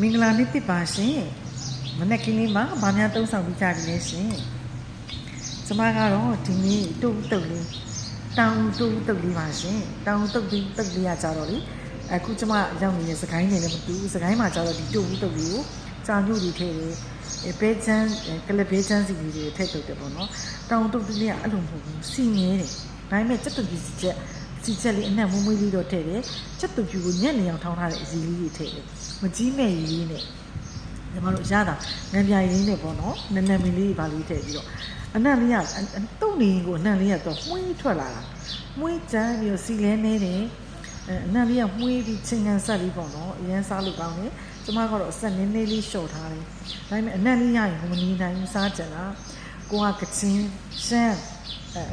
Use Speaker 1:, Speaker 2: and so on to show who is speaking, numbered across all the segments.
Speaker 1: မင်္ဂလာနေ့တစ်ပါရှင်မနေ့ကလေးမှာဗာများသုံးဆောင်ပြီးကြပြီလေရှင်ကျမကတော့ဒီနေ့တုတ်လေးတောင်တုတ်လေးပါရှင်တောင်တုတ်လေးရကြတော့လေအခုကျမရောက်နေတဲ့စကိုင်းနေလည်းမတူစကိုင်းမှာကြတော့ဒီတုတ်လေးကိုကြာညို့တွေထည့်တယ်ပဲချမ်းကလပဲချမ်းစီတွေထည့်တုတ်တယ်ပေါ့နော်တောင်တုတ်လေးကအဲ့လိုမဟုတ်ဘူးစီငဲတယ်ဒါပေမဲ့စက်တုတ်ကြီးစီချက်လေးအနက်မွေးလေးတော့ထည့်တယ်စက်တုတ်ကြီးကိုညက်နေအောင်ထောင်းထားတဲ့အစီလေးတွေထည့်တယ်မကြီးမဲ့ရေးနဲ့ညီမတို့ရတာငံပြရင်းနဲ့ပေါ့နော်နနမီလေးပါလေးထည့်ပြီးတော့အနက်လေးကတုတ်နေကိုအနက်လေးကတော့မှုေးထွက်လာတာမှုေးချမ်းပြီးတော့စီလဲနေတယ်အနက်လေးကမှုေးပြီးချင်းကန်ဆက်လေးပေါ့နော်အရင်စားလို့ကောင်းတယ်ကျမကတော့အဆက်နည်းနည်းလေးလျှော့ထားတယ်ဒါပေမဲ့အနက်လေးရရင်မနေနိုင်ဘူးစားကြလားကိုကကချင်းရှမ်း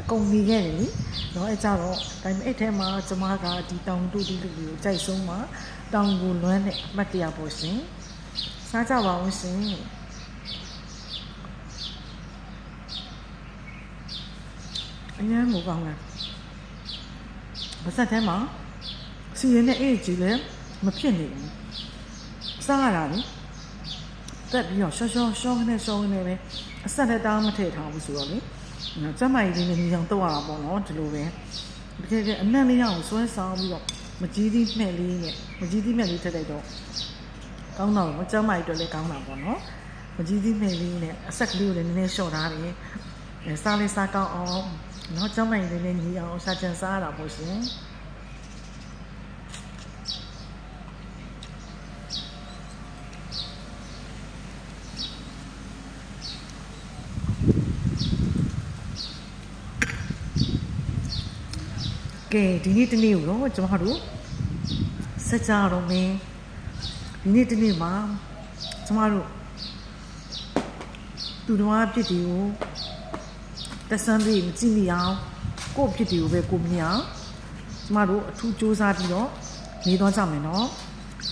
Speaker 1: အကုန်နေခဲ့တယ်လေနော်အဲကြတော့ဒါပေမဲ့အဲ့ထဲမှာကျမကဒီတောင်တုတ်ဒီလူကိုကြိုက်ဆုံးမှာတောင်ကိုလွမ်းတဲ့အမှတ်တရပေါ့ရှင်စားကြပါဦးရှင်အရင်ကကောင်းလားမဆက်ထဲမှာစီရင်နဲ့အေးကြီးလည်းမဖြစ်နေဘူးစားရတာလေတက်ပြီးတော့ရှော့နေပဲအဆက်နဲ့တောင်းမထည့်ထားဘူးဆိုတော့လေကျမကြီးလေးနဲ့ညီအောင်တော့ရတာပေါ့နော်ဒီလိုပဲတကယ်အနက်လေးအောင်ဆွဲဆောင်ပြီးတော့မကြီးသီးမှက်လေးနဲ့မကြီးသီးမှက်လေးထည့်လိုက်တော့ကောင်းတော့မကျမကြီးတို့လည်းကောင်းတာပေါ့နော်မကြီးသီးမှက်လေးနဲ့အဆက်ကလေးကိုလည်းနည်းနည်းလျှော့ထားတယ်စားလေးစားကောင်းအောင်နော်ကျမကြီးလေးနဲ့ညီအောင်ရှာကြံစားရတာပေါ့ရှင်ကဲဒီနေ့တနေ့ကိုတော့ကျမတို့စကြတော့မင်းဒီနေ့တနေ့မှာကျမတို့သူတော်အဖြစ်တွေကိုတက်ဆန်းပြီးမကြည့်မိအောင်ကိုယ့်အဖြစ်တွေကိုပဲကိုမြင်အောင်ကျမတို့အထူးစူးစမ်းပြီးတော့နေသွားကြမယ်နော်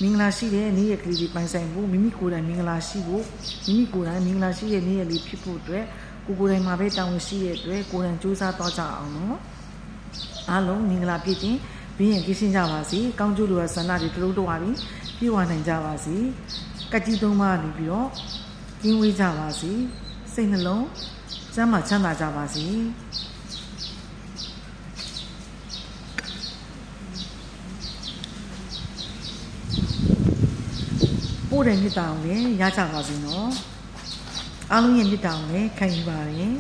Speaker 1: မင်္ဂလာရှိတဲ့နေ့ရက်ကလေးတွေပိုင်ဆိုင်ဖို့မိမိကိုယ်တိုင်မင်္ဂလာရှိဖို့မိမိကိုယ်တိုင်မင်္ဂလာရှိတဲ့နေ့ရက်လေးဖြစ်ဖို့အတွက်ကိုယ်တိုင်မှာပဲတာဝန်ရှိတဲ့အတွက်ကိုယ်တိုင်စူးစမ်းသွားကြအောင်နော်အားလုံးမင်္ဂလာပြည့်တင်ပြီးရင်ကြည့်ရှင်းကြပါစေကောင်းကျိုးလိုရာဆန္ဒတွေတလို့တော့ပါပြီပြေဝနိုင်ကြပါစေကတ်ကြီးသုံးပါးနေပြီးတော့ကျင်းဝေးကြပါစေစိတ်နှလုံးကျမ်းမာချမ်းသာကြပါစေပို့တဲ့မြတ်တောင်လည်းရကြပါစေနော်အားလုံးရဲ့မြတ်တောင်လည်းခံယူပါတယ်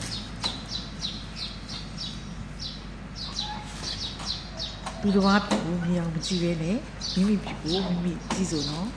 Speaker 1: သူတော်ဘာဖြစ်ကိုမြင်အောင်မကြည့်ပဲနဲ့မိမိဖြစ်ကိုမိမိကြည့်စို့နော်